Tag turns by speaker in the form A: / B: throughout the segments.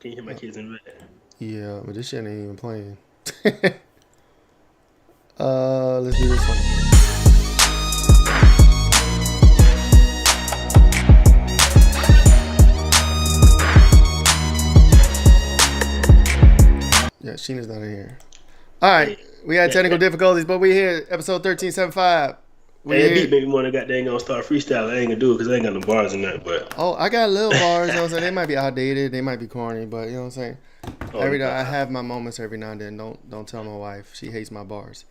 A: Can you hear my kids in bed?
B: Yeah, but this shit ain't even playing. Let's do this one. Yeah, Sheena's not in here. All right, we had technical difficulties, but we here, episode 1375.
A: That beat made me want to goddamn gonna start freestyle. I ain't gonna do it because I ain't got no bars in that. But
B: I got little bars. You know what I'm saying? They might be outdated. They might be corny, but you know what I'm saying. I have my moments every now and then. Don't tell my wife. She hates my bars.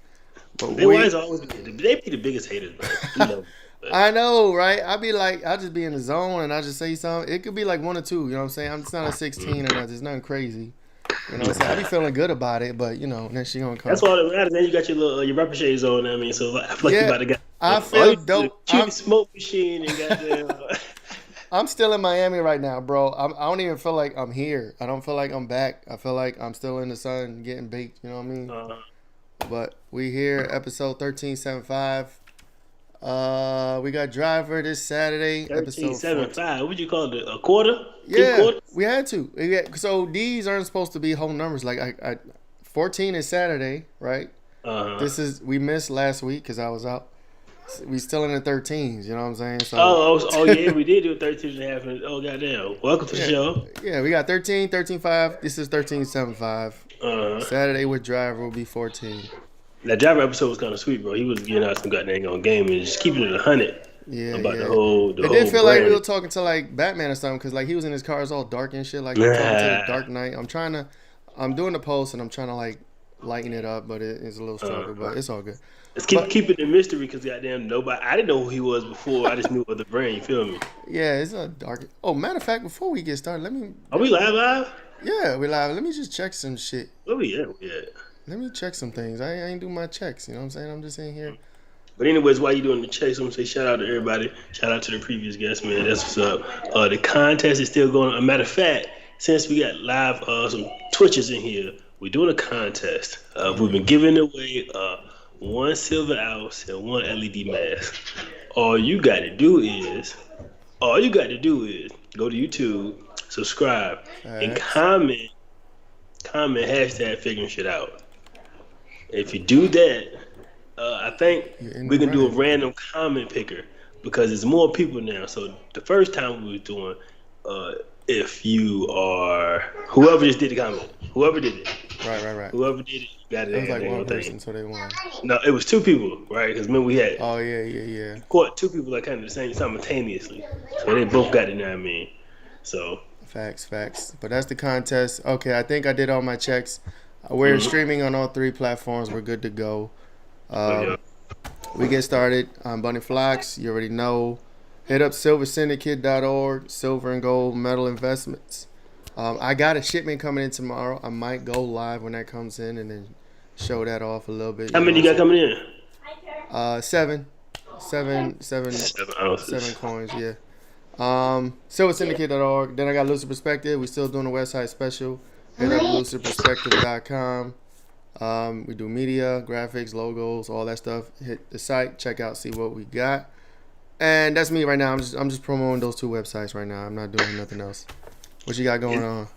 A: But they always they be the biggest haters, bro.
B: I know, right? I'll just be in the zone and I just say something. It could be like 1 or 2. You know what I'm saying? I'm just not a 16 or nothing. It's nothing crazy. You know what I'm saying? I be feeling good about it, but then she gonna come.
A: That's all that matters. Then you got your little your rapper shades on. I mean, so I feel like you about to get.
B: I feel dope.
A: Cute smoke machine and goddamn.
B: I'm still in Miami right now, bro. I don't even feel like I'm here. I don't feel like I'm back. I feel like I'm still in the sun getting baked. You know what I mean? But we here, episode 1375. We got Driver this Saturday.
A: 1375. What'd you call it? A quarter?
B: Yeah, we had to. So these aren't supposed to be whole numbers. Like I 14 is Saturday, right? We missed last week because I was out. We still in the 13s. You know what I'm saying? So,
A: yeah, we did do a 13 and a half. Oh goddamn! Welcome to the show.
B: Yeah, we got 13, 13.5. This is 13.75. Saturday with Driver will be 14.
A: That Driver episode was kind of sweet, bro. He was getting out some goddamn game and just keeping it 100.
B: Yeah,
A: about the whole. It
B: did feel like we were talking to like Batman or something because like he was in his car, it's all dark and shit. Like talking to the Dark Knight. I'm doing the post and I'm trying to like lighten it up, but it's a little struggle, but it's all good.
A: Let's keep it a mystery because goddamn I didn't know who he was before. I just knew of the brand. You feel me?
B: Yeah, it's a dark. Oh, matter of fact, before we get started,
A: Are we live?
B: Yeah, we live. Let me just check some shit.
A: Oh yeah.
B: Let me check some things. I ain't do my checks. You know what I'm saying? I'm just in here.
A: But anyways, while you doing the checks, I'm gonna say shout out to everybody. Shout out to the previous guests, man. That's what's up. The contest is still going on. As a matter of fact, since we got live some Twitches in here, we're doing a contest. We've been giving away 1 silver ounce and 1 LED mask. All you got to do is go to YouTube, subscribe, and comment hashtag figuring shit out. If you do that, I think we can do a random comment picker because there's more people now. So the first time we were doing, if you are whoever just did the comment, whoever did it,
B: right,
A: whoever did it, got it.
B: It was like one person, so they won.
A: No, it was 2 people, right? Because remember we had.
B: Oh yeah.
A: Caught 2 people that kind of the same simultaneously, so they both got it. You know what I mean? So.
B: Facts. But that's the contest. Okay, I think I did all my checks. We're streaming on all 3 platforms. We're good to go. We get started on Bunee Flacs. You already know. Hit up silversyndicate.org, silver and gold metal investments. I got a shipment coming in tomorrow. I might go live when that comes in and then show that off a little bit.
A: How many you got coming in?
B: 7 coins, yeah. Silversyndicate.org. Then I got Lucid Perspective. We still doing the website special. Hit up lucidperspective.com. We do media, graphics, logos, all that stuff. Hit the site, check out, see what we got. And that's me right now. I'm just promoting those 2 websites right now. I'm not doing nothing else. What you got going on?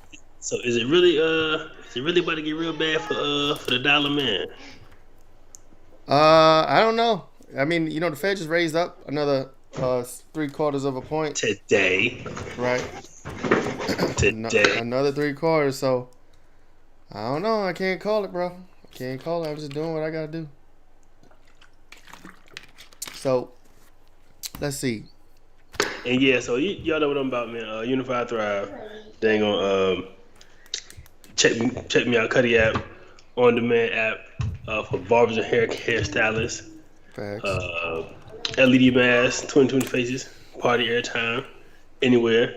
A: So is it really about to get real bad for the dollar, man?
B: I don't know. I mean, the Fed just raised up another 3/4 of a point
A: today.
B: Right.
A: Today.
B: Another 3/4. So I don't know. I can't call it, bro. I can't call it. I'm just doing what I gotta do. So let's see.
A: And yeah, so y'all know what I'm about, man. Unified Thrive. They ain't gonna check me out. Cuddy app, on demand app for barbers and hairstylists.
B: Facts.
A: LED masks, 2020 faces, party airtime, anywhere.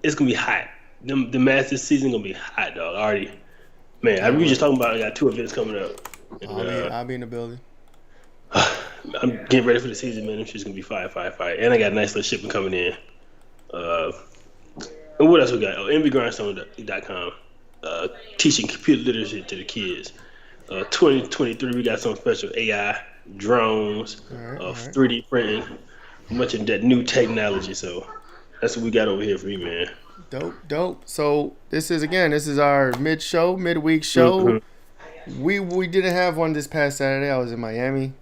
A: It's gonna be hot. The masks this season gonna be hot, dog. Already, man. We just talking about. I got 2 events coming up. And,
B: I'll be in the building.
A: I'm getting ready for the season, man. Them shit's gonna be fire. And I got a nice little shipment coming in. And what else we got? MVGrindstone.com. Teaching computer literacy to the kids. 2023, we got some special AI, drones, 3D printing, a bunch of that new technology. So that's what we got over here for me, man.
B: Dope. So this is our midweek show.
A: Mm-hmm.
B: We didn't have one this past Saturday. I was in Miami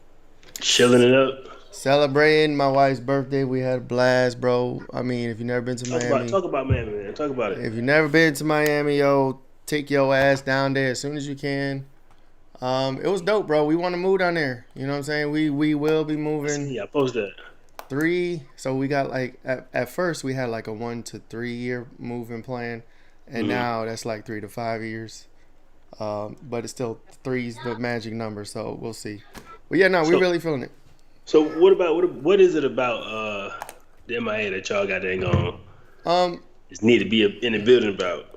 A: Chilling it up.
B: celebrating my wife's birthday. We had a blast, bro. I mean, if you've never been to Miami,
A: Talk about Miami, man. Talk about it.
B: if you've never been to Miami, yo, take your ass down there as soon as you can. It was dope, bro. We want to move down there. You know what I'm saying? We will be moving.
A: Yeah, post that.
B: 3. So we got like at first we had like a 1 to 3 year moving plan, and now that's like 3 to 5 years. But it's still 3's the magic number, so we'll see. But yeah, no, we're really feeling it.
A: So what is it about the MIA that y'all got dang on? Just need to be in the building about.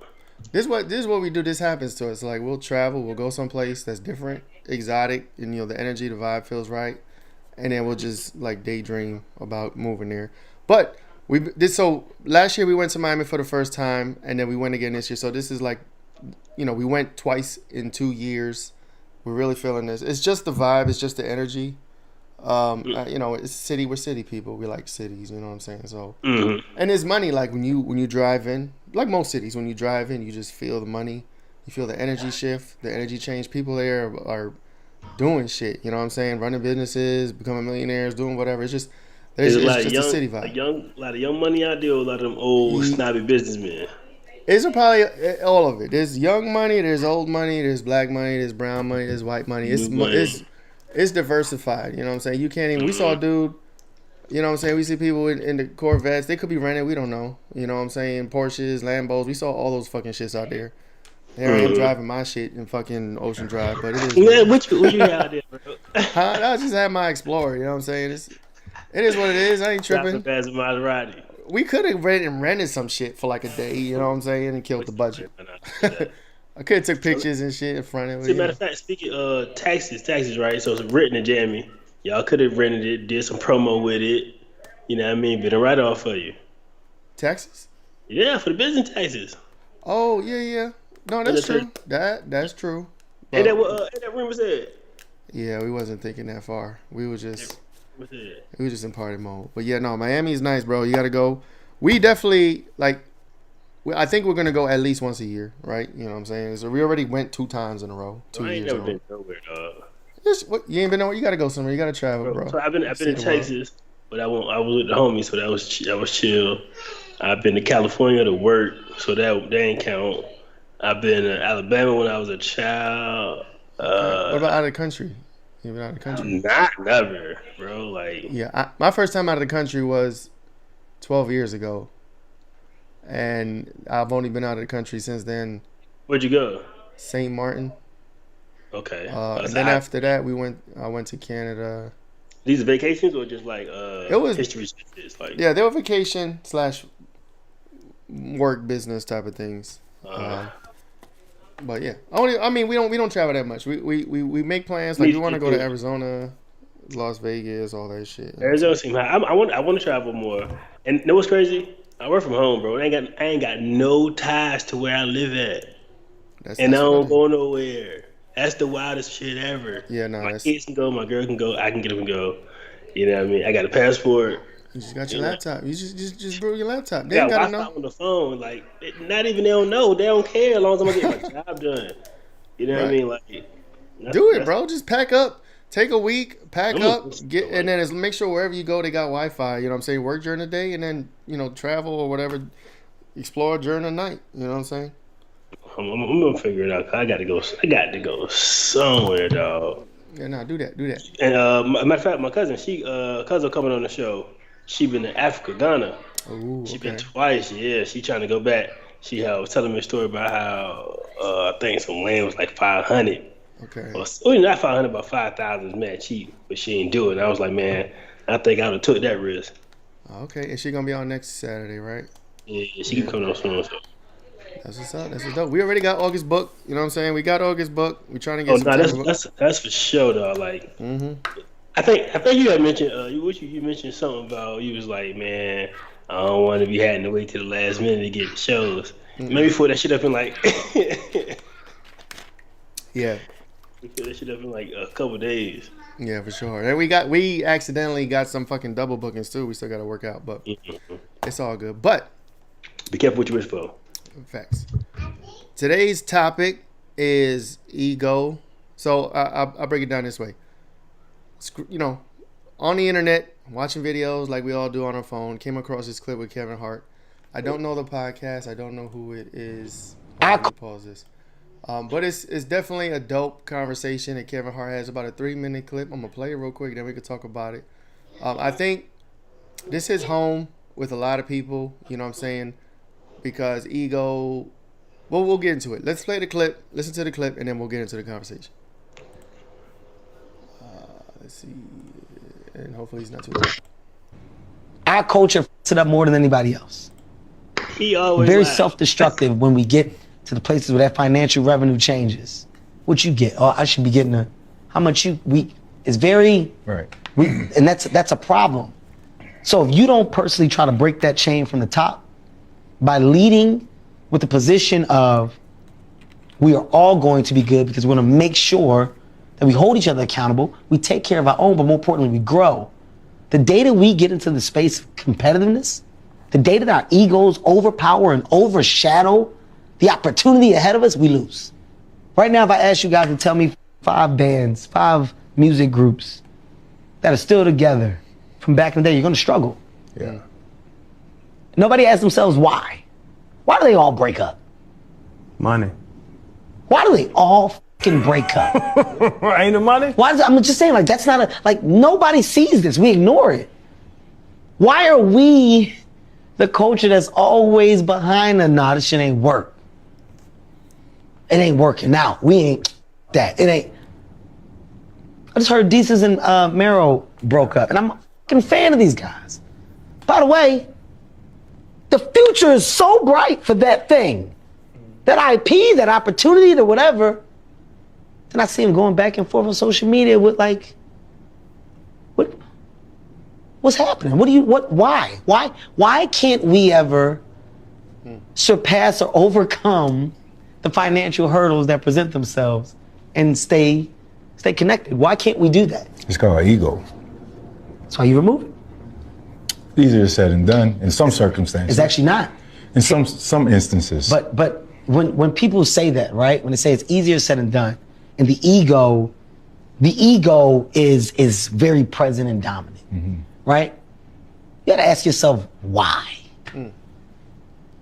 B: This is what we do. This happens to us. Like we'll travel, we'll go someplace that's different, exotic, and the energy, the vibe feels right, and then we'll just like daydream about moving there. But so last year we went to Miami for the first time, and then we went again this year. So this is like, we went twice in 2 years. We're really feeling this. It's just the vibe. It's just the energy. It's city. We're city people. We like cities. You know what I'm saying? So, and there's money. Like when you drive in, like most cities, when you drive in, you just feel the money. You feel the energy shift, the energy change. People there are doing shit. You know what I'm saying? Running businesses, becoming millionaires, doing whatever. It's just it's just a city vibe.
A: A lot of young money out there. A lot of them old snobby businessmen.
B: It's probably all of it. There's young money, there's old money, there's black money, there's brown money, there's white money. It's diversified. You know what I'm saying? You can't even. We saw a dude. You know what I'm saying? We see people in the Corvettes. They could be rented. We don't know. You know what I'm saying? Porsches, Lambos. We saw all those fucking shits out there. There I am driving my shit in fucking Ocean Drive, but it is.
A: Yeah, what you out there, bro?
B: I just had my Explorer. You know what I'm saying? It is what it is. I ain't tripping.
A: That's a Maserati.
B: We could have rented some shit for like a day, you know what I'm saying, and killed the budget. I could have took pictures and shit in front of it.
A: Matter of fact, speaking of taxes, right? So it's written in Jamie. Y'all could have rented it, did some promo with it. You know what I mean? Been a write-off for you.
B: Taxes?
A: Yeah, for the business taxes.
B: Oh, yeah. No, that's true. That's true.
A: Ain't that room was at?
B: Yeah, we wasn't thinking that far. We were just in party mode. But yeah, no, Miami is nice, bro. You got to go. We definitely, I think we're going to go at least once a year, right? You know what I'm saying? So we already went 2 times in a row. 2 years in a row. I ain't never been nowhere, you ain't been nowhere? You got to go somewhere. You got to travel, bro.
A: So I've been in Texas, but I was with the homies, so that was chill. I've been to California to work, so that ain't count. I've been to Alabama when I was a child.
B: What about out of the country? You been out of the country?
A: Never, bro.
B: My first time out of the country was 12 years ago, and I've only been out of the country since then.
A: Where'd you go?
B: St. Martin.
A: Okay.
B: And then after that, I went to Canada.
A: These are vacations or just
B: it was
A: history?
B: Yeah, they were vacation / work business type of things. But yeah, we don't travel that much. We make plans we want to go to Arizona, Las Vegas, all that shit.
A: Arizona seems high. I want to travel more. And you know what's crazy? I work from home, bro. I ain't got no ties to where I live at, I don't go nowhere. That's the wildest shit ever.
B: Yeah, no.
A: My kids can go, my girl can go, I can get them and go. You know what I mean? I got a passport.
B: You just got your laptop. You just bring your laptop. They
A: got
B: gotta
A: Wi-Fi
B: know
A: on the phone. Not even they don't know. They don't care as long as I'm gonna get my job done. You know what I mean?
B: Do it, bro. Just pack up. Take a week. Pack up. And then make sure wherever you go they got Wi-Fi. You know what I'm saying? Work during the day and then travel or whatever. Explore during the night. You know what I'm saying?
A: I'm gonna figure it out. I got to go somewhere, dog.
B: Yeah, no, do that.
A: And matter of fact, my cousin, cousin coming on the show. She been in Africa, Ghana.
B: Ooh,
A: she been twice. Yeah, she trying to go back. She was telling me a story about how I think some land was like 500.
B: Okay.
A: Or not 500, but 5,000 is mad cheap, but she ain't do it. And I was like, man, I think I would have took that risk.
B: Okay, and she gonna be on next Saturday, right?
A: Yeah, she can come on soon. So.
B: That's what's up. That's what's dope. We already got August booked. You know what I'm saying? We got August booked. We trying to get.
A: That's for sure, though. I think you had mentioned you mentioned something about you was like, man, I don't want to be having to wait till the last minute to get shows. Maybe for that shit up in
B: yeah.
A: That shit up in a couple days.
B: Yeah, for sure. And we accidentally got some fucking double bookings too. We still got to work out, but it's all good. But
A: Be careful what you wish for.
B: Facts. Today's topic is ego. So I'll break it down this way. You know, on the internet, watching videos like we all do on our phone, came across this clip with Kevin Hart. I don't know the podcast. I don't know who it is. Let me pause this. But it's definitely a dope conversation that Kevin Hart has. About a 3-minute clip. I'm going to play it real quick, then we can talk about it. I think this is home with a lot of people, you know what I'm saying? Because ego, well, we'll get into it. Let's play the clip, listen to the clip, and then we'll get into the conversation. Let's see. And hopefully he's not too long.
C: Our culture f***s it up more than anybody else.
A: He always
C: Very
A: lies.
C: self-destructive when we get to the places where that financial revenue changes. What you get? Oh, I should be getting how much is very
D: Right.
C: and that's a problem. So if you don't personally try to break that chain from the top by leading with the position of we are all going to be good because we're going to make sure that we hold each other accountable, we take care of our own, but more importantly, we grow. The day that we get into the space of competitiveness, the day that our egos overpower and overshadow the opportunity ahead of us, we lose. Right now, if I ask you guys to tell me 5 bands, 5 music groups that are still together from back in the day, you're going to struggle.
D: Yeah.
C: Nobody asks themselves why. Why do they all break up?
D: Money.
C: Why do they all fucking break up?
D: Ain't the money?
C: I'm just saying, like, that's not nobody sees this. We ignore it. Why are we the culture that's always behind nah, this shit ain't work? It ain't working now. We ain't that. It ain't. I just heard Desus and Mero broke up, and I'm a fucking fan of these guys. By the way, the future is so bright for that thing. That IP, that opportunity, that whatever. Then I see him going back and forth on social media with what's happening? Why can't we ever surpass or overcome the financial hurdles that present themselves and stay connected? Why can't we do that?
D: It's called ego.
C: That's why you remove it.
D: Easier said than done in some circumstances.
C: It's actually not.
D: In some instances.
C: But when people say that, right? When they say it's easier said than done, and the ego is very present and dominant, right? You gotta ask yourself why.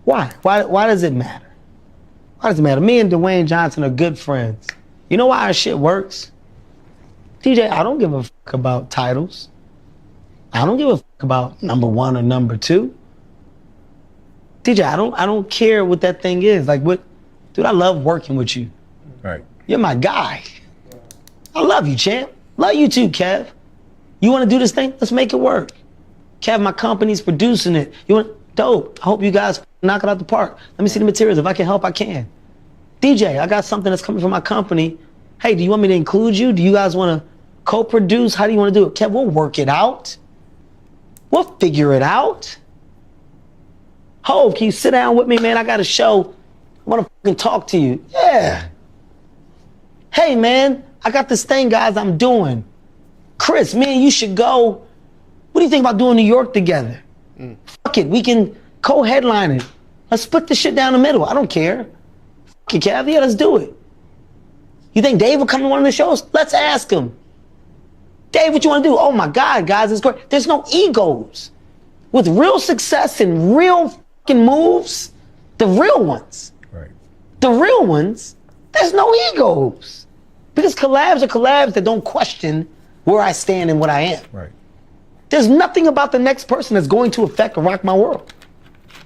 C: Why? Why does it matter? Why does it matter? Me and Dwayne Johnson are good friends. You know why our shit works? DJ, I don't give a fuck about titles. I don't give a fuck about number 1 or number 2. DJ, I don't care what that thing is. Like, what, dude, I love working with you.
D: Right.
C: You're my guy. I love you, champ. Love you too, Kev. You want to do this thing? Let's make it work. Kev, my company's producing it. You want dope? I hope you guys knock it out the park. Let me see the materials. If I can help, I can. DJ, I got something that's coming from my company. Hey, do you want me to include you? Do you guys want to co-produce? How do you want to do it? Kev, we'll work it out. We'll figure it out. Hov, can you sit down with me, man? I got a show. I want to fucking talk to you. Yeah. Hey, man, I got this thing, guys, I'm doing. Chris, man, you should go. What do you think about doing New York together? Fuck it, we can co-headline it. Let's split this shit down the middle. I don't care. Fuck it, Cav, yeah, let's do it. You think Dave will come to one of the shows? Let's ask him. Dave, what you want to do? Oh my God, guys, it's great. There's no egos. With real success and real fucking moves, the real ones.
D: Right.
C: The real ones, there's no egos. Because collabs are collabs that don't question where I stand and what I am.
D: Right.
C: There's nothing about the next person that's going to affect or rock my world.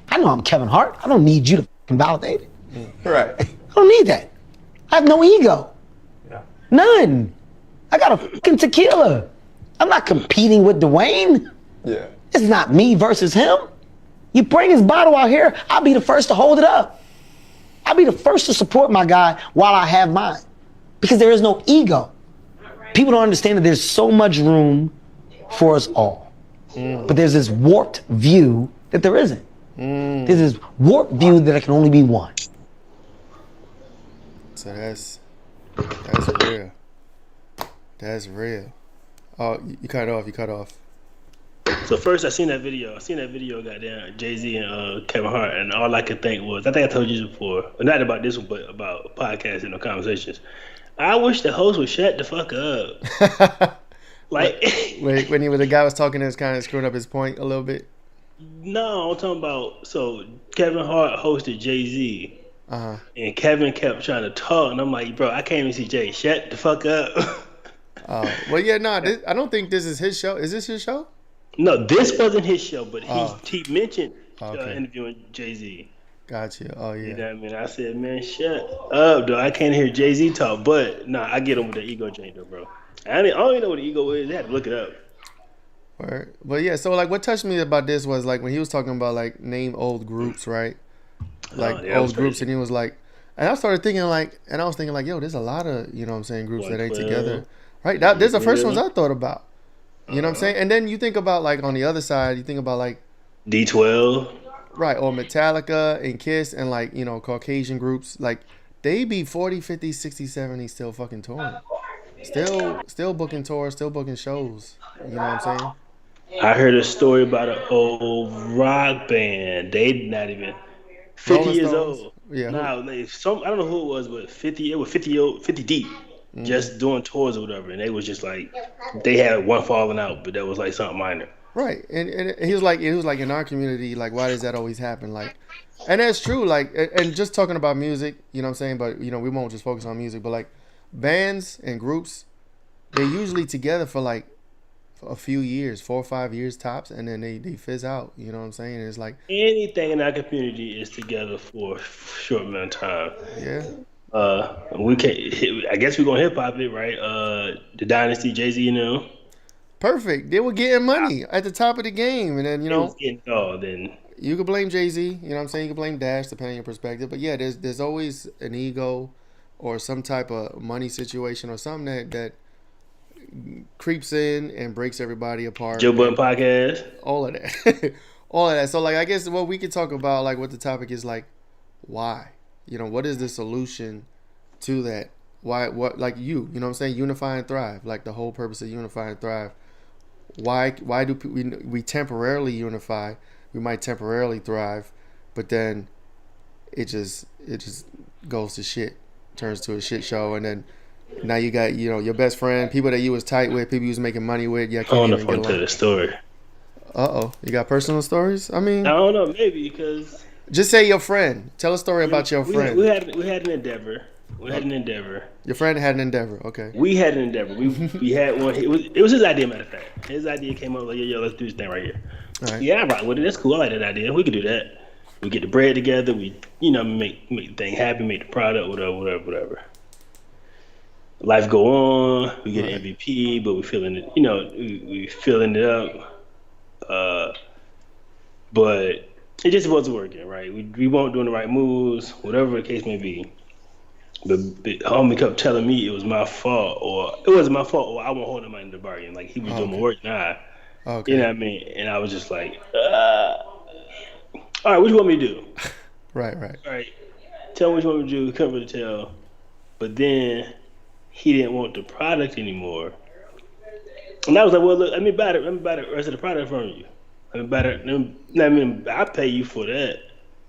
C: I know I'm Kevin Hart. I don't need you to fucking validate it.
B: Right.
C: I don't need that. I have no ego.
B: Yeah.
C: None. I got a fucking tequila. I'm not competing with Dwayne.
B: Yeah.
C: It's not me versus him. You bring his bottle out here, I'll be the first to hold it up. I'll be the first to support my guy while I have mine. Because there is no ego. People don't understand that there's so much room for us all. But there's this warped view that there isn't. There's this warped view that it can only be one.
B: So that's real. That's real. Oh, you cut off.
A: So first, I seen that video. Goddamn, Jay-Z and Kevin Hart, and all I could think was, I think I told you this before, not about this one, but about podcasts and conversations. I wish the host would shut the fuck up. Like,
B: when the guy was talking, it was kind of screwing up his point a little bit.
A: No, I'm talking about. So Kevin Hart hosted Jay-Z, and Kevin kept trying to talk, and I'm like, bro, I can't even see Jay. Shut the fuck up.
B: Well, yeah, no, I don't think this is his show. Is this his show?
A: No, this wasn't his show, but he mentioned interviewing Jay-Z.
B: Gotcha. Oh, yeah.
A: You know what I mean? I said, man, shut up, though. I can't hear Jay-Z talk, but nah, I get him with the ego chain, though, bro. I don't even know what the ego is. I had to look it up.
B: Right. But yeah, so like what touched me about this was like when he was talking about like name old groups, right? Like old groups, and he was like, and I started thinking like, yo, there's a lot of, you know what I'm saying, groups that ain't together. Right? There's the first ones I thought about. You know what I'm saying? And then you think about like on the other side, you think about like
A: D12.
B: Right, or Metallica and Kiss and like, you know, Caucasian groups, like they be 40, 50, 60, 70 still fucking touring. Still booking tours, still booking shows. You know what I'm saying?
A: I heard a story about an old rock band. They not even 50 years old.
B: Yeah.
A: Now, I don't know who it was, but 50 deep, just doing tours or whatever. And they was just like, they had one falling out, but that was like something minor.
B: Right, and he was like, in our community, like, why does that always happen? Like, and that's true. Like, and just talking about music, you know what I'm saying? But you know, we won't just focus on music, but like bands and groups, they're usually together for like a few years, 4 or 5 years tops, and then they fizz out. You know what I'm saying? And it's like
A: anything in our community is together for a short amount of time.
B: Yeah.
A: We can't. I guess we're gonna hip hop it, right? The Dynasty, Jay-Z, you know.
B: Perfect. They were getting money at the top of the game, and then you know,
A: then
B: you could blame Jay-Z. You know what I'm saying? You could blame Dash, depending on your perspective. But yeah, there's always an ego or some type of money situation or something that creeps in and breaks everybody apart.
A: Joe Budden podcast.
B: All of that. All of that. So like I guess what we could talk about, like what the topic is, like why? You know, what is the solution to that? Why what like you know what I'm saying? Unify and thrive. Like the whole purpose of Unify and Thrive. Why do we temporarily unify? We might temporarily thrive, but then it just goes to shit, turns to a shit show, and then now you got, you know, your best friend, people that you was tight with, people you was making money with. Yeah,
A: I don't know if I tell the story.
B: You got personal stories? I mean,
A: I don't know, maybe because
B: just say your friend. Tell a story about your friend.
A: We had an endeavor.
B: Your friend had an endeavor. Okay.
A: We had an endeavor. We had one. It was his idea, matter of fact. His idea came up like, yo, let's do this thing right here.
B: All right.
A: Yeah, I rock with it. That's cool. I like that idea. We could do that. We get the bread together. We, you know, make the thing happen, make the product, whatever. Life go on. We get an MVP, but we feeling it. You know, we filling it up. But it just wasn't working, right? We weren't doing the right moves, whatever the case may be. But homie kept telling me it was my fault, or it wasn't my fault, or I won't hold him in the bargain. Like he was doing more work than I.
B: Okay.
A: You know what I mean? And I was just like, all right, what you want me to do?
B: Right.
A: All right, tell me what you want me to do. He couldn't really tell. But then he didn't want the product anymore. And I was like, well, look, let me buy the rest of the product from you. I'll pay you for that.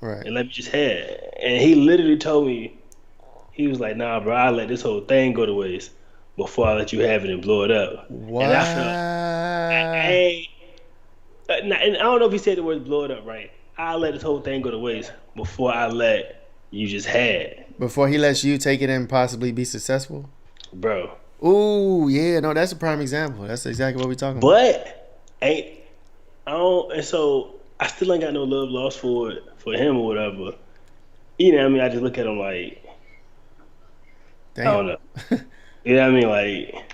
B: Right.
A: And let me just have it. And he literally told me, he was like, nah, bro, I'll let this whole thing go to waste before I let you have it and blow it up.
B: Wow.
A: And I felt, and I don't know if he said the word blow it up right. I'll let this whole thing go to waste before I let you just have it.
B: Before he lets you take it and possibly be successful?
A: Bro.
B: Ooh, yeah, no, that's a prime example. That's exactly what we're talking about.
A: But and so I still ain't got no love lost for him or whatever. You know what I mean? I just look at him like,
B: damn.
A: I don't know. You know what I mean? Like,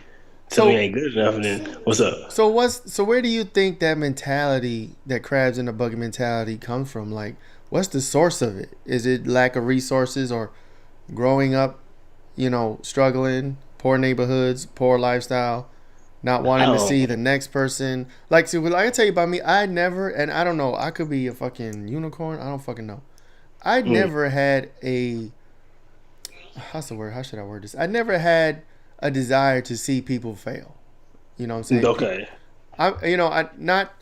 A: tell me ain't good enough, and then what's up?
B: So where do you think that mentality, that crabs in the bucket mentality, comes from? Like, what's the source of it? Is it lack of resources or growing up, you know, struggling, poor neighborhoods, poor lifestyle, not wanting to see the next person? Like, see, I can tell you about me. I never, and I don't know, I could be a fucking unicorn. I don't fucking know. I never had a, how's the word? How should I word this? I never had a desire to see people fail. You know what I'm saying?
A: Okay.
B: I not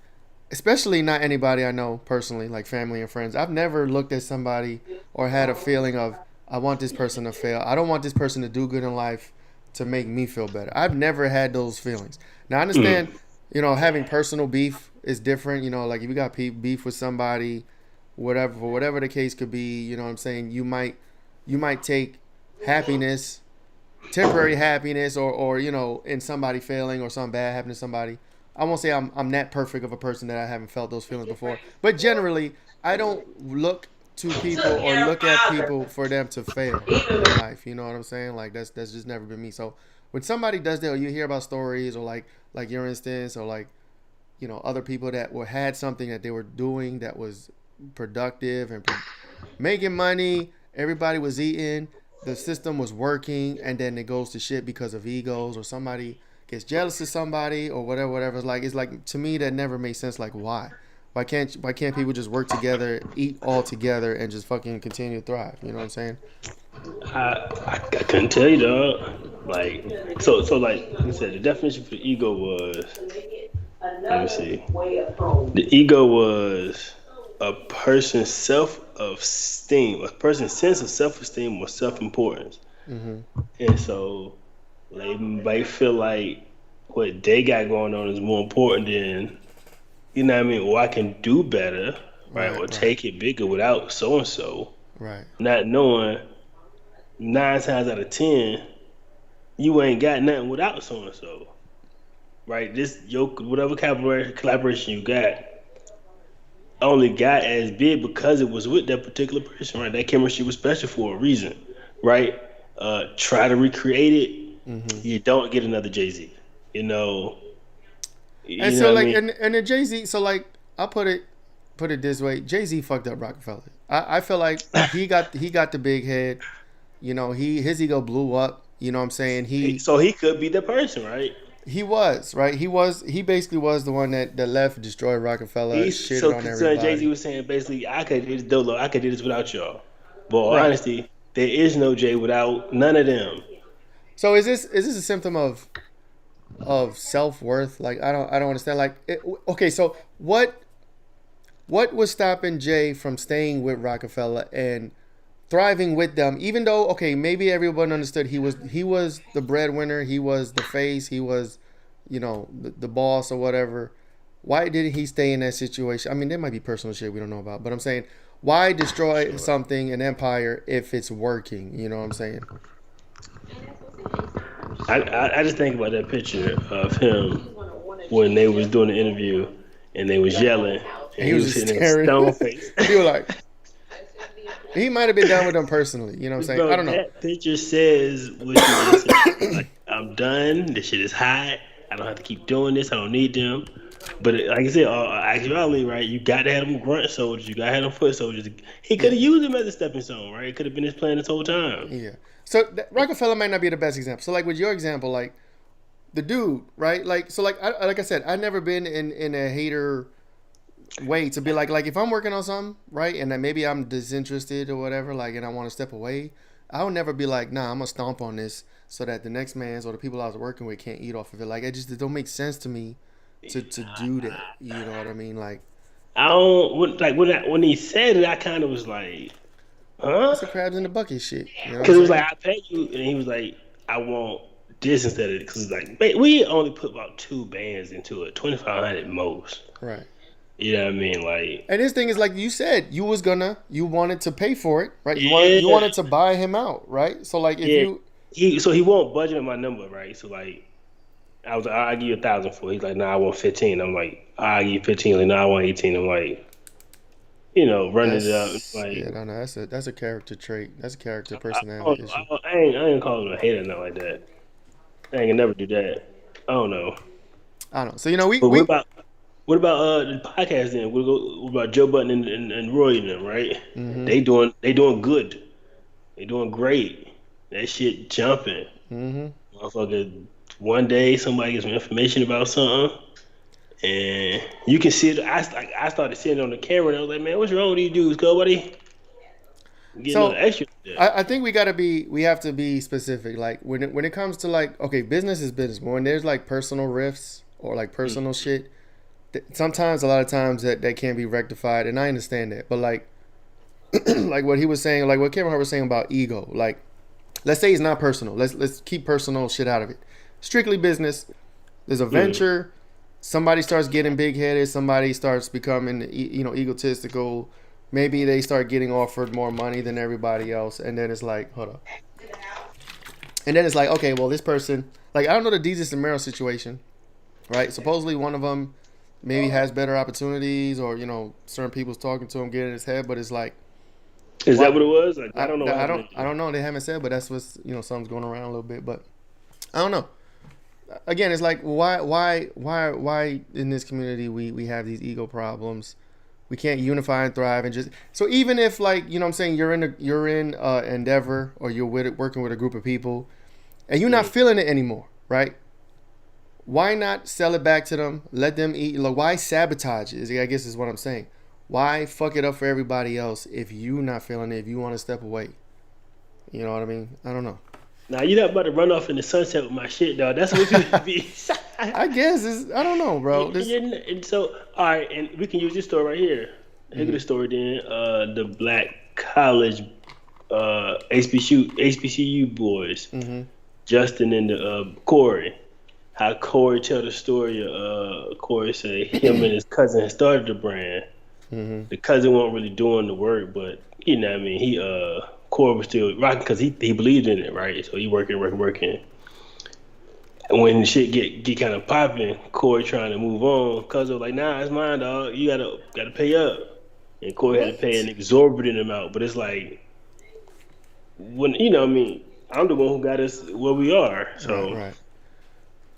B: especially not anybody I know personally, like family and friends. I've never looked at somebody or had a feeling of I want this person to fail. I don't want this person to do good in life to make me feel better. I've never had those feelings. Now I understand, having personal beef is different. Like if you got beef with somebody, whatever the case could be, you know what I'm saying, you might take happiness, temporary happiness, or in somebody failing or something bad happening to somebody. I won't say I'm that perfect of a person that I haven't felt those feelings before, but generally I don't look to people or look at people for them to fail in life. You know what I'm saying? Like that's just never been me. So when somebody does that, or you hear about stories, or like your instance, or like other people that had something that they were doing that was productive and making money, everybody was eating, the system was working, and then it goes to shit because of egos, or somebody gets jealous of somebody, or whatever. It's like to me that never makes sense. Like why can't people just work together, eat all together, and just fucking continue to thrive? You know what I'm saying?
A: I couldn't tell you, dog. Like so like I said, the definition for the ego was, let me see. The ego was a person's self-esteem, a person's sense of self-esteem or self-importance. And so they might feel like what they got going on is more important than, you know what I mean, or I can do better, right? Or take it bigger without so-and-so.
B: Right.
A: Not knowing 9 times out of 10, you ain't got nothing without so-and-so. Right? Whatever collaboration you got only got as big because it was with that particular person, right? That chemistry was special for a reason, right? Try to recreate it, you don't get another Jay-Z. And
B: so like, and the Jay-Z, so like, I'll put it this way: Jay-Z fucked up Rockefeller. I feel like he got the big head. His ego blew up. You know what I'm saying?
A: So he could be the person, right?
B: He was, right? He basically was the one that left, destroyed Rockefeller, shitted on everybody.
A: Jay-Z was saying basically, I could do this without y'all. But honestly, there is no Jay without none of them.
B: So is this a symptom of self-worth? Like I don't understand. Like okay, so what was stopping Jay from staying with Rockefeller and thriving with them, even though, okay, maybe everyone understood he was the breadwinner, he was the face, he was, the boss or whatever. Why didn't he stay in that situation? I mean, there might be personal shit we don't know about, but I'm saying, why destroy something, an empire, if it's working? You know what I'm saying?
A: I just think about that picture of him when they was doing the interview and they was yelling and
B: he was just
A: sitting there stone face.
B: He was like, he might have been done with them personally. You know what I'm saying?
A: Bro,
B: I don't know.
A: That picture says what you just said. Like, I'm done. This shit is hot. I don't have to keep doing this. I don't need them. But like I said, actually, right, you got to have them grunt soldiers. You got to have them foot soldiers. He could have used them as a stepping stone, right? It could have been his plan this whole time.
B: Yeah. So Rockefeller might not be the best example. So like with your example, like the dude, right? Like so, like I said, I've never been in a hater way to be like if I'm working on something, right, and then maybe I'm disinterested or whatever, like, and I want to step away, I'll never be like, nah, I'm gonna stomp on this so that the next man's or the people I was working with can't eat off of it. Like, it don't make sense to me to do that. You know what I mean? Like,
A: I don't like when he said it, I kind of was like, huh?
B: It's a crabs in the bucket shit.
A: Because it was like, I pay you, and he was like, I want this instead of it. Because like, we only put about 2 bands into it, 2,500 most.
B: Right.
A: You know what I mean? Like,
B: and his thing is, like you said, you wanted to pay for it, right? You wanted to buy him out, right? So like, if
A: he won't budget on my number, right? So like, I was like, I'll give you 1,000 for it. He's like, nah, I want 15. I'm like, I'll give you 15. Like, nah, I want 18. I'm like, running it up. Like,
B: yeah, no, that's a character trait. That's a character personality issue.
A: I ain't calling him a hater, nothing like that. I ain't gonna never do that. I don't know. So what about the podcast then? What about Joe Budden and Roy and them, right? Mm-hmm. They doing good. They doing great. That shit jumping. Mm-hmm. Motherfucker, one day somebody gets some information about something, and you can see it. I started seeing it on the camera, and I was like, man, what's wrong with these dudes, buddy?
B: So I think we have to be specific. Like when it comes to like, okay, business is business. But when there's like personal riffs or like personal shit, sometimes, a lot of times that can be rectified, and I understand that. But like, like what he was saying, like what Kevin Hart was saying about ego. Like, let's say it's not personal. Let's keep personal shit out of it. Strictly business. There's a venture. Somebody starts getting big headed. Somebody starts becoming egotistical. Maybe they start getting offered more money than everybody else, and then it's like, hold up. And then it's like, okay, well, this person, like, I don't know the Jesus and Mero situation, right? Supposedly one of them maybe has better opportunities, or certain people's talking to him, getting in his head, but it's like,
A: is that what it was? Like, I don't know.
B: I don't know. They haven't said, but that's what's something's going around a little bit. But I don't know. Again, it's like, why in this community we have these ego problems? We can't unify and thrive, and just so even if, like, what I'm saying, you're in endeavor, or you're working with a group of people, and you're not feeling it anymore, right? Why not sell it back to them? Let them eat. Like, why sabotage it? I guess is what I'm saying. Why fuck it up for everybody else if you not feeling it? If you want to step away, you know what I mean? I don't know.
A: Now you're not about to run off in the sunset with my shit, dog. That's what you be.
B: I guess I don't know, bro.
A: And so, all right, and we can use this story right here. Look at the story then. The Black College HBCU boys, Justin and Corey. How Corey tell the story? Corey say him and his cousin had started the brand. The cousin wasn't really doing the work, but you know what I mean. Corey was still rocking because he believed in it, right? So he working. And when the shit get kind of popping, Corey trying to move on, cousin was like, "Nah, it's mine, dog. You gotta pay up." And Corey had to pay an exorbitant amount, but it's like, when what I mean, I'm the one who got us where we are. So
B: right.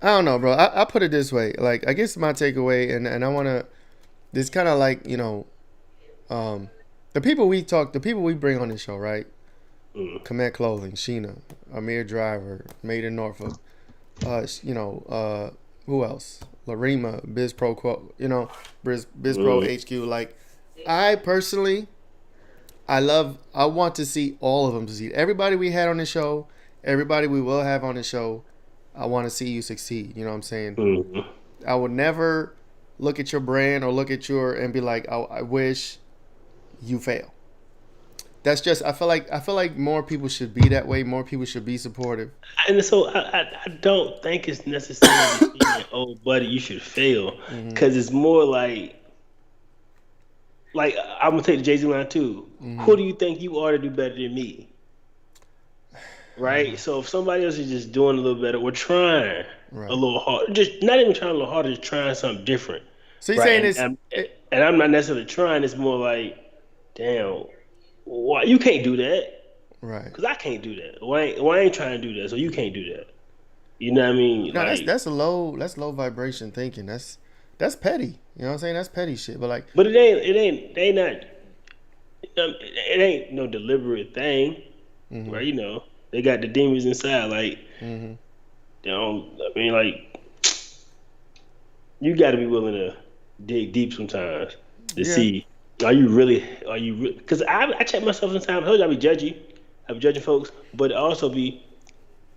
B: I don't know, bro. I put it this way. Like, I guess my takeaway, and I want to, this kind of like, the people we bring on this show, right? Command Clothing, Sheena, Amir Driver, Made in Norfolk, who else? Larima, Biz Pro, Biz Pro HQ. Like, I personally, I want to see all of them succeed. Everybody we had on the show, everybody we will have on the show, I want to see you succeed. You know what I'm saying? I would never look at your brand or look at and be like, I wish you fail. That's just, I feel like more people should be that way. More people should be supportive.
A: And so I don't think it's necessarily saying, "Oh, buddy, you should fail," because it's more like I'm gonna take the Jay-Z line too. Who do you think you are to do better than me? Right. So if somebody else is just doing a little better, we're trying a little harder. Just not even trying a little harder, just trying something different.
B: So you're saying this,
A: and I'm not necessarily trying. It's more like, damn. Why you can't do that? Right. Because I can't do that. Why I ain't trying to do that? So you can't do that. You know what I mean?
B: No, that's low vibration thinking. That's petty. You know what I'm saying? That's petty shit. But like,
A: but it ain't no deliberate thing, right? They got the demons inside. Like, they don't. I mean, like, you got to be willing to dig deep sometimes to see. Are you really? Because I check myself sometimes. I be judgy. I be judging folks, but it also be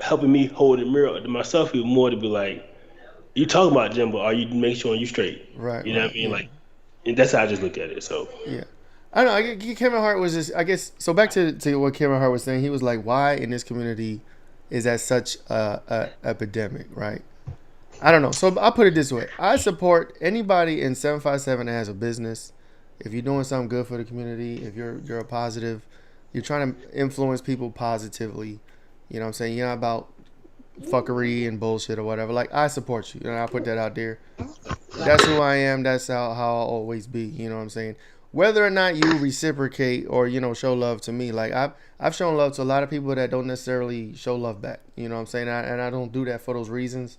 A: helping me hold the mirror to myself even more to be like, you talking about Jim, but are you make sure you straight?
B: Right.
A: You know what I mean? Like, and that's how I just look at it. So
B: yeah, I don't know. Kevin Hart was just, I guess. So back to what Kevin Hart was saying, he was like, why in this community is that such a epidemic, right? I don't know. So I'll put it this way: I support anybody in 757 that has a business. If you're doing something good for the community, if you're a positive, you're trying to influence people positively, you know what I'm saying? You're not about fuckery and bullshit or whatever. Like, I support you. I put that out there. That's who I am. That's how I'll always be. You know what I'm saying? Whether or not you reciprocate or, show love to me. Like, I've shown love to a lot of people that don't necessarily show love back. You know what I'm saying? And I don't do that for those reasons.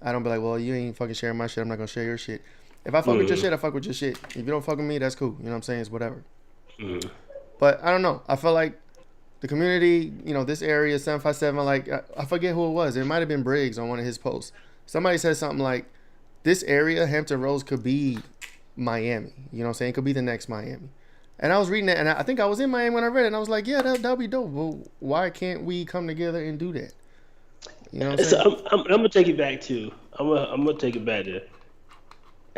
B: I don't be like, well, you ain't fucking sharing my shit. I'm not going to share your shit. If I fuck with your shit, I fuck with your shit. If you don't fuck with me, that's cool. You know what I'm saying? It's whatever. But I don't know. I feel like the community, this area, 757, like, I forget who it was. It might have been Briggs on one of his posts. Somebody said something like, this area, Hampton Roads, could be Miami. You know what I'm saying? It could be the next Miami. And I was reading that, and I think I was in Miami when I read it, and I was like, yeah, that'll be dope. Well, why can't we come together and do that? You know what I'm saying?
A: So I'm going to take it back to, I'm gonna take it back to,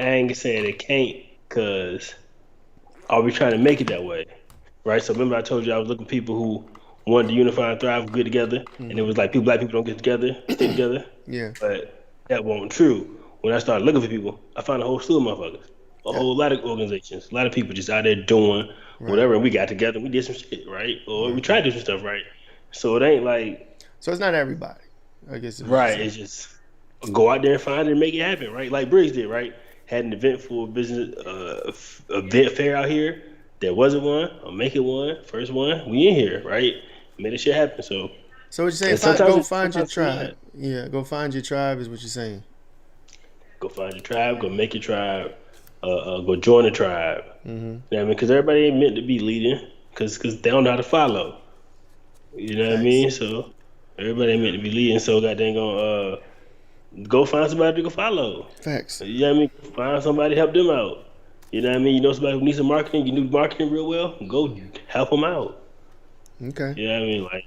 A: I ain't saying it can't, cause are we trying to make it that way, right? So remember I told you I was looking for people who wanted to unify and thrive good together, and it was like black people don't get together, stay together.
B: Yeah.
A: But that wasn't true. When I started looking for people, I found a whole slew of motherfuckers, a whole lot of organizations, a lot of people just out there doing whatever. And we got together, we did some shit, right? Or we tried to do some stuff, right? So it ain't like.
B: So it's not everybody, I guess.
A: Right. It's just go out there and find it and make it happen, right? Like Briggs did, right? Had an event for business, event fair out here. There wasn't one. I'll make it one. First one. We in here, right? Made this shit happen. So
B: what you're saying? Go find your tribe. Yeah, go find your tribe is what you're saying.
A: Go find your tribe. Go make your tribe. Go join the tribe. Mm-hmm. You know what I mean? Because everybody ain't meant to be leading. Because they don't know how to follow. You know what I mean? So everybody ain't meant to be leading. So goddamn gonna go find somebody to go follow.
B: Facts.
A: You know what I mean? Find somebody to help them out. You know what I mean? You know somebody who needs some marketing. You do marketing real well. Go help them out.
B: Okay.
A: You know what I mean? Like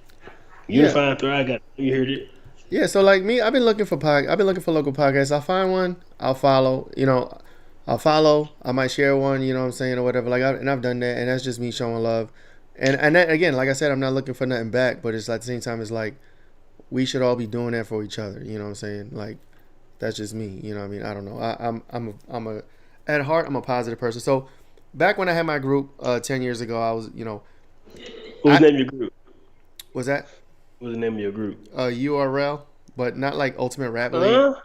A: Unify and Thrive. You heard it.
B: Yeah. So like me, I've been looking for local podcasts. I'll find one. I'll follow. I'll follow. I might share one. You know what I'm saying, or whatever. And I've done that, and that's just me showing love. And that, again, like I said, I'm not looking for nothing back, but it's at the same time, it's like we should all be doing that for each other. You know what I'm saying? Like that's just me. You know what I mean? I don't know. At heart, I'm a positive person. So back when I had my group 10 years ago, I was,
A: What was the name of your group?
B: Was that?
A: What was the name of your group?
B: URL, but not like Ultimate Rap League.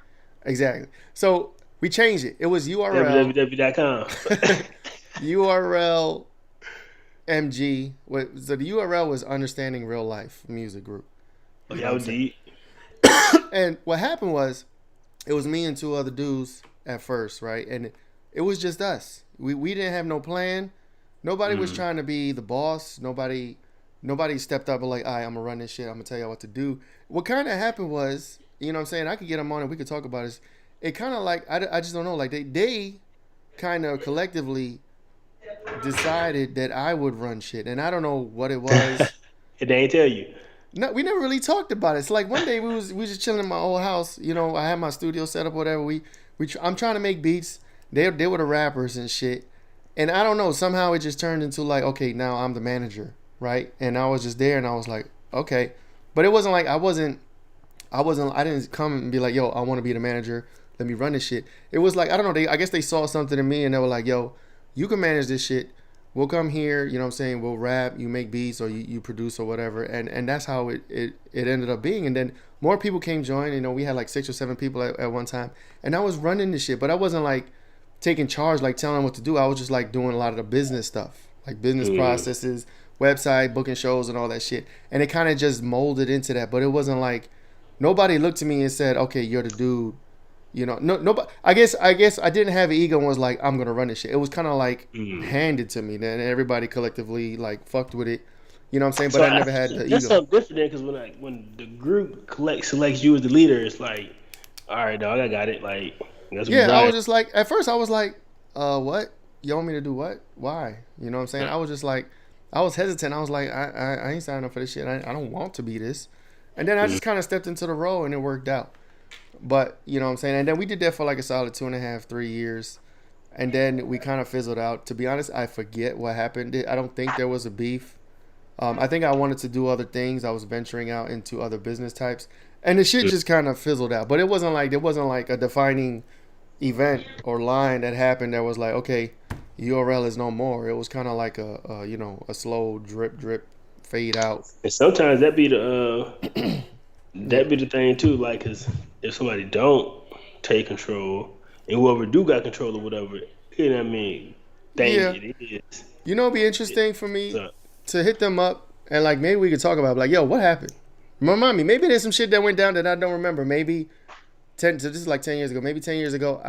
B: Exactly. So we changed it. It was URL.
A: www.com.
B: URL MG. So the URL was Understanding Real Life Music Group.
A: Oh, yeah, I was deep.
B: And what happened was, it was me and two other dudes at first, right? And it was just us. We didn't have no plan. Nobody was trying to be the boss. Nobody stepped up and like, all right, I'm gonna run this shit. I'm gonna tell you what to do. What kind of happened was, you know what I'm saying? I could get them on and we could talk about it. It kind of like, I just don't know. Like they kind of collectively decided that I would run shit. And I don't know what it was.
A: And they ain't tell you.
B: No, we never really talked about it. It's like one day we was just chilling in my old house. I had my studio set up, whatever. I'm trying to make beats. They were the rappers and shit. And I don't know, somehow it just turned into like, okay, now I'm the manager, right? And I was just there and I was like, okay. But it wasn't like I didn't come and be like, yo, I want to be the manager. Let me run this shit. It was like, I don't know, I guess they saw something in me and they were like, yo, you can manage this shit. We'll come here, you know what I'm saying? We'll rap, you make beats or you produce or whatever. And that's how it ended up being. And then more people came join. We had like 6 or 7 people at one time. And I was running this shit, but I wasn't like taking charge, like telling them what to do. I was just like doing a lot of the business stuff, like business processes, website, booking shows and all that shit. And it kind of just molded into that. But it wasn't like nobody looked at me and said, okay, you're the dude. Nobody. I guess I didn't have an ego and was like, I'm gonna run this shit. It was kind of like handed to me. Then everybody collectively like fucked with it. You know what I'm saying? But I never had the ego.
A: That's something different then, because when the group selects you as the leader, it's like, all right, dog, I got it. Like,
B: I was just like, at first I was like, what? You want me to do what? Why? You know what I'm saying? I was just like, I was hesitant. I was like, I ain't signing up for this shit. I don't want to be this. And then I just kind of stepped into the role and it worked out. But, you know what I'm saying? And then we did that for like a solid 2.5, 3 years. And then we kind of fizzled out. To be honest, I forget what happened. I don't think there was a beef. I think I wanted to do other things. I was venturing out into other business types. And the shit just kind of fizzled out. But it wasn't like a defining event or line that happened that was like, okay, URL is no more. It was kind of like a slow drip fade out.
A: And sometimes that be the thing too, like, cause if somebody don't take control and whoever do got control or whatever, you know what I mean? It is.
B: It'd be interesting for me to hit them up and like maybe we could talk about like, yo, what happened? Remind me. Maybe there's some shit that went down that I don't remember. Maybe this is like 10 years ago. Maybe 10 years ago,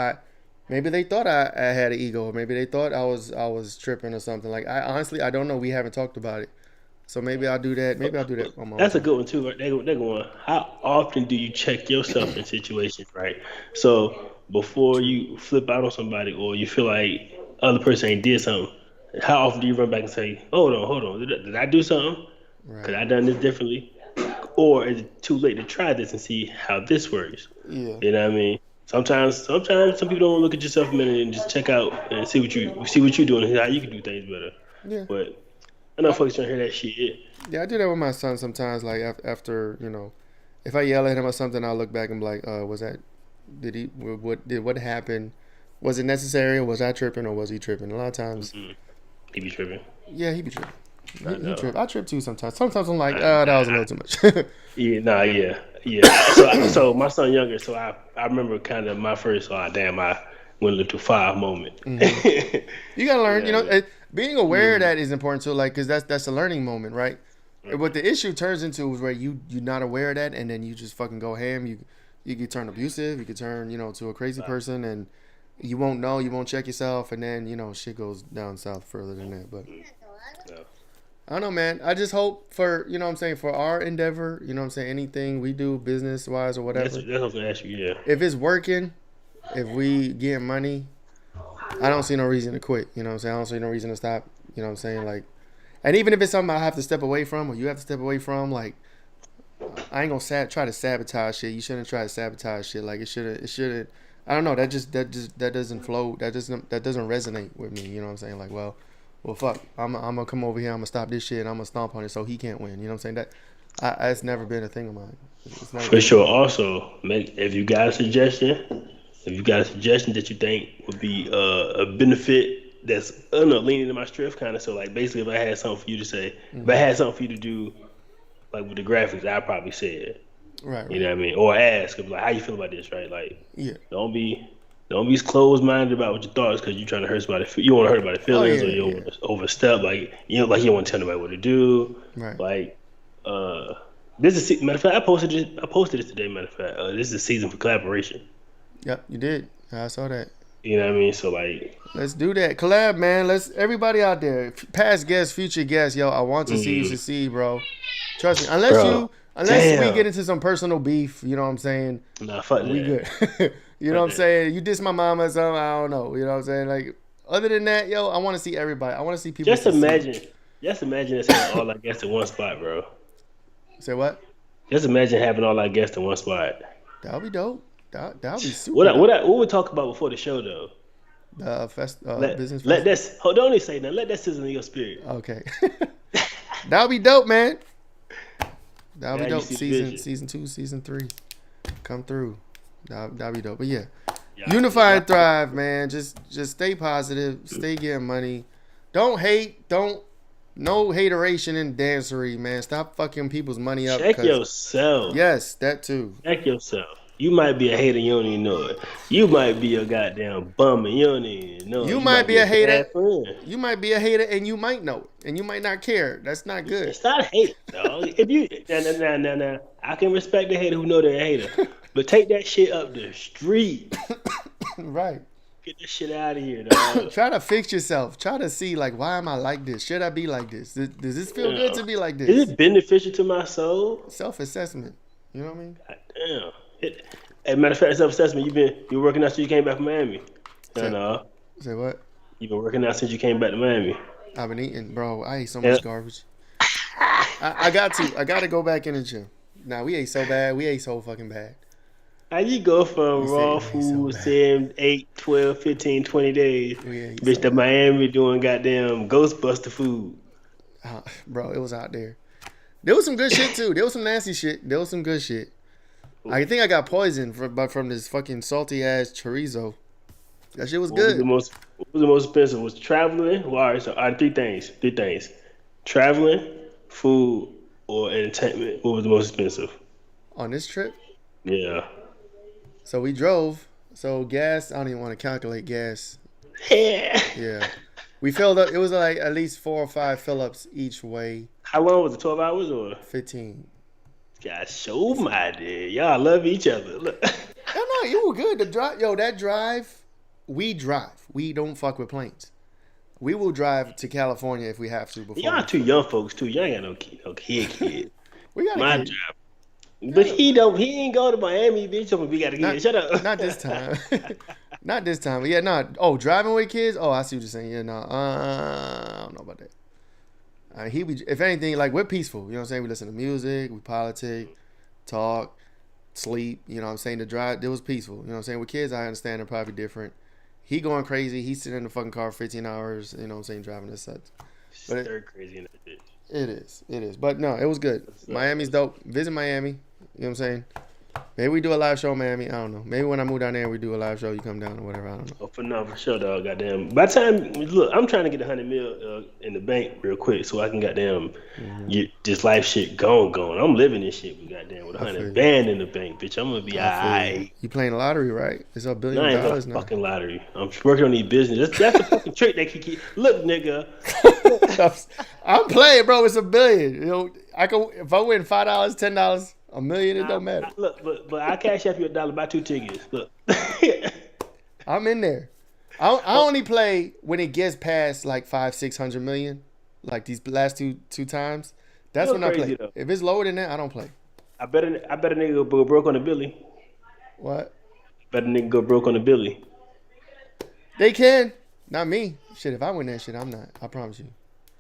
B: maybe they thought I had an ego, or maybe they thought I was tripping or something. Like I honestly don't know. We haven't talked about it. So maybe I'll do that. Maybe I'll do that on my own.
A: That's a good one too. Right? They're going, how often do you check yourself in situations, right? So before you flip out on somebody or you feel like other person ain't did something, how often do you run back and say, hold on, did I do something?
B: Right.
A: Could I done this differently? Or is it too late to try this and see how this works?
B: Yeah.
A: You know what I mean? Sometimes some people don't look at yourself a minute and just check out and see what you're doing and how you can do things better.
B: Yeah.
A: But I know folks trying to hear that shit.
B: Yeah, I do that with my son sometimes. Like after if I yell at him or something, I'll look back and be like, was that? What happened? Was it necessary, or was I tripping, or was he tripping? A lot of times,
A: He be tripping.
B: Yeah, he be tripping. He trip. I trip too sometimes. Sometimes I'm like, that was a little too much.
A: Yeah. So my son younger, so I remember kind of my first, damn, I went a little too far moment.
B: Mm-hmm. You gotta learn, being aware of that is important too, like, cause that's a learning moment, right? What the issue turns into is where you're not aware of that, and then you just fucking go ham. You could turn abusive. You could turn, to a crazy person, and you won't know. You won't check yourself, and then shit goes down south further than that. But I don't know, man. I just hope for for our endeavor. Anything we do business wise or whatever.
A: That's what I was gonna ask you. Yeah.
B: If it's working, if we getting money, I don't see no reason to quit. I don't see no reason to stop. Like, and even if it's something I have to step away from, or you have to step away from, like, I ain't gonna try to sabotage shit. You shouldn't try to sabotage shit. Like, it shouldn't. I don't know. That doesn't flow. That doesn't resonate with me. You know what I'm saying? Like, well, fuck. I'm gonna come over here. I'm gonna stop this shit. And I'm gonna stomp on it so he can't win. You know what I'm saying? That's never been a thing of mine.
A: For sure. Also, if you got a suggestion that you think would be a benefit that's leaning to my strength, kind of. So, like, basically, if I had something for you to say, if I had something for you to do, like with the graphics, I'd probably say it.
B: Right.
A: You know what I mean? Or ask, like, how you feel about this, right? Like,
B: yeah.
A: Don't be closed-minded about what your thoughts, because you're trying to hurt somebody. You want to hurt somebody's feelings, or you want to overstep. Like, you don't want to tell nobody what to do.
B: Right.
A: Like, this is matter of fact. I posted this today. Matter of fact, this is a season for collaboration.
B: Yep, you did. I saw that.
A: You know what I mean? So, like,
B: let's do that. Collab, man. Let's everybody out there, past guests, future guests, yo. I want to see you succeed, bro. Trust me. Unless we get into some personal beef, you know what I'm saying?
A: Nah, fuck
B: we
A: that.
B: Good. You know what I'm saying? You diss my mama or something, I don't know. You know what I'm saying? Like, other than that, yo, I want to see everybody. I want to see people.
A: Just imagine us having all our guests in one spot, bro.
B: Say what?
A: Just imagine having all our guests in one spot.
B: That would be dope. That would be super dope.
A: What we talk about before the show, though?
B: Business.
A: Don't even say that. Let that sizzle in your spirit.
B: Okay. That would be dope, man. That would be dope. Season 2, season 3. Come through. That'd be dope. But yeah. Unify and thrive, man. Just stay positive. Stay getting money. Don't hate. No hateration in Dancery, man. Stop fucking people's money up.
A: Check yourself.
B: Yes, that too.
A: Check yourself. You might be a hater, you don't even know it. You might be a goddamn bum and you don't even know it.
B: You might be a hater. You might be a hater and you might know it. And you might not care. That's not good.
A: It's not hate, dog. If you nah. I can respect the hater who know they're a hater. But take that shit up the street.
B: Right.
A: Get this shit out of here, dog.
B: Try to fix yourself. Try to see, like, why am I like this? Should I be like this? Does this feel good to be like this?
A: Is it beneficial to my soul?
B: Self-assessment. You know what I mean?
A: God damn. As a matter of fact, self-assessment, you been working out since you came back from Miami.
B: Say what?
A: You been working out since you came back to Miami.
B: I've been eating, bro. I ate so much garbage. I got to go back in the gym. Nah, we ate so bad. We ate so fucking bad.
A: How you go from raw food, saying 8, 12, 15, 20 days, bitch, to Miami doing goddamn Ghostbuster food?
B: Bro, it was out there. There was some good shit, too. There was some nasty shit. There was some good shit. I think I got poisoned from this fucking salty-ass chorizo. That shit was good.
A: What was the most expensive? Was traveling? Well, all right, so three things. Traveling, food, or entertainment. What was the most expensive?
B: On this trip?
A: Yeah.
B: So we drove. So gas, I don't even want to calculate gas. Yeah. We filled up. It was like at least 4 or 5 fill-ups each way.
A: How long was it? 12 hours or?
B: 15.
A: God, show my dear. Y'all love each other. Look.
B: No, you were good. That drive, we drive. We don't fuck with planes. We will drive to California if we have to.
A: Y'all two young folks too. Y'all ain't got no kid.
B: We got
A: my
B: a kid.
A: Job. But he ain't go to Miami, bitch. We got to get shut up.
B: Not this time. Not this time. Yeah, no. Oh, driving with kids? Oh, I see what you're saying. Yeah, no. I don't know about that. If anything, like, we're peaceful. You know what I'm saying? We listen to music, we politic, talk. sleep. You know what I'm saying? The drive, it was peaceful. You know what I'm saying? With kids, I understand they're probably different. He going crazy. He's sitting in the fucking car for 15 hours. You know what I'm saying? Driving this such. But
A: Stir crazy in that bitch.
B: it is. It is. But no, it was good. Miami's dope. Visit Miami. You know what I'm saying? Maybe we do a live show in Miami. I don't know. Maybe when I move down there, we do a live show. You come down or whatever. I don't know.
A: Oh, for sure, dog. Goddamn. By the time, look, I'm trying to get 100 mil in the bank real quick so I can goddamn get this life shit going. I'm living this shit with goddamn with 100 band in the bank, bitch. I'm gonna be alright.
B: You playing the lottery, right? It's $1 billion
A: I ain't no
B: now.
A: fucking lottery. I'm working on these business. That's the fucking trick they can keep. Look, nigga.
B: I'm playing, bro. It's $1 billion. You know, I can if I win $5, $10, $1 million, it don't matter.
A: Look, but I cash up you $1, buy 2 tickets. Look.
B: I'm in there. I only play when it gets past like 500-600 million, like these last two times. That's when I play.
A: Though.
B: If it's lower than that, I don't play.
A: I bet a nigga go broke on the Billy.
B: What?
A: Bet a nigga go broke on the Billy.
B: They can. Not me. Shit, if I win that shit, I'm not. I promise you.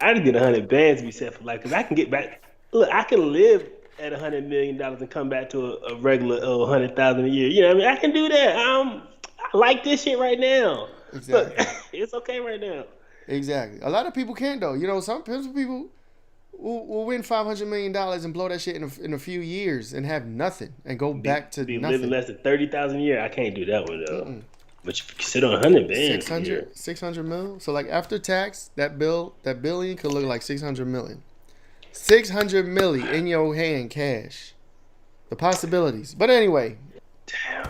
A: I just get 100 bands to be set for life because I can get back. Look, I can live at $100 million and come back to a regular $100,000 a year. You know what I mean? I can do that. I like this shit right now.
B: Exactly.
A: Look, it's okay right now.
B: Exactly. A lot of people can't though. You know, some people will win $500 million and blow that shit in a few years and have nothing and go back to nothing.
A: Living less than 30,000 a year. I can't do that one though. Mm-mm. But you can sit on 100 bands.
B: 600 mil. So like after tax, that billion could look like 600 million. 600 million in your hand, cash. The possibilities. But anyway.
A: Damn.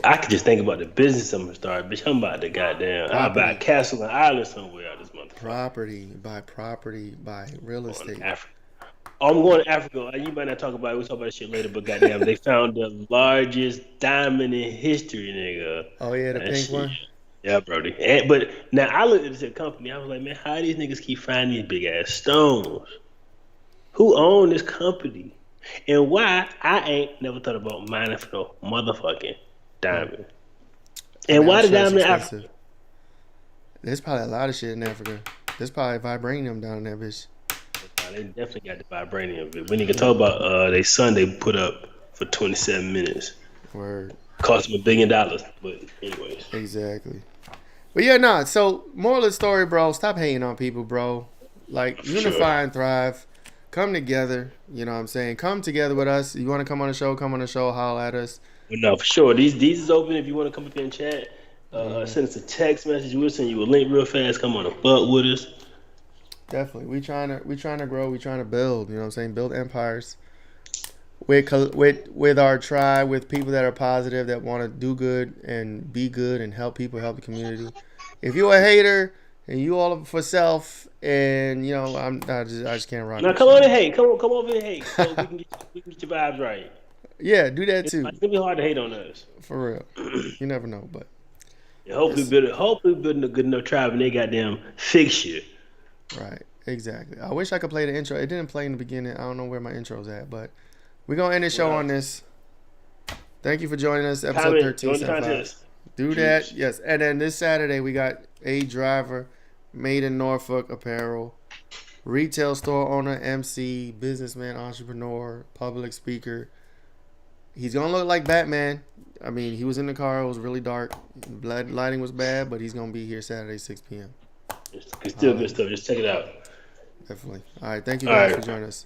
A: I could just think about the business I'm gonna start, bitch. I'm about to goddamn. I'll buy a castle and island somewhere out this motherfucker.
B: Property, buy real estate.
A: Oh, I'm going to Africa. You might not talk about it. We'll talk about this shit later. But goddamn, they found the largest diamond in history, nigga.
B: Oh yeah, the pink
A: shit.
B: one.
A: Yeah, Brody. But now I looked at this company. I was like, man, how these niggas keep finding these big ass stones? Who own this company? And why I ain't never thought about mining for no motherfucking diamond. And why the diamond in Africa?
B: There's probably a lot of shit in Africa. There's probably vibranium down in that bitch.
A: They definitely got the vibranium. But when you can talk about they son they put up for 27 minutes.
B: Word.
A: Cost them $1 billion. But anyways.
B: Exactly. But yeah, nah. So moral of the story, bro. Stop hating on people, bro. Like unify and thrive. Come together. You know what I'm saying? Come together with us. You want to come on the show? Come on the show. Holler at us.
A: No, for sure. These is open. If you want to come up here and chat, send us a text message. We'll send you a link real fast. Come on a fuck with us.
B: Definitely. We trying to grow. We trying to build. You know what I'm saying? Build empires. With our tribe, with people that are positive, that want to do good and be good and help people, help the community. If you're a hater and you all for self, and you know I just can't rock.
A: Now come on and hate. Come over and hate. So we can get your vibes right.
B: Yeah, do that too.
A: It's gonna be hard to hate on us.
B: For real. You never know, but
A: yeah, hopefully building a good enough tribe and they goddamn fix you.
B: Right, exactly. I wish I could play the intro. It didn't play in the beginning. I don't know where my intro's at, but we're gonna end the show on this. Thank you for joining us, episode 13. Do that, yes. And then this Saturday we got a driver, made in Norfolk apparel, retail store owner, MC, businessman, entrepreneur, public speaker. He's gonna look like Batman. I mean, he was in the car. It was really dark. Lighting was bad, but he's gonna be here Saturday, 6 p.m.
A: It's still good stuff. Just check it out.
B: Definitely. All right. Thank you guys for joining us.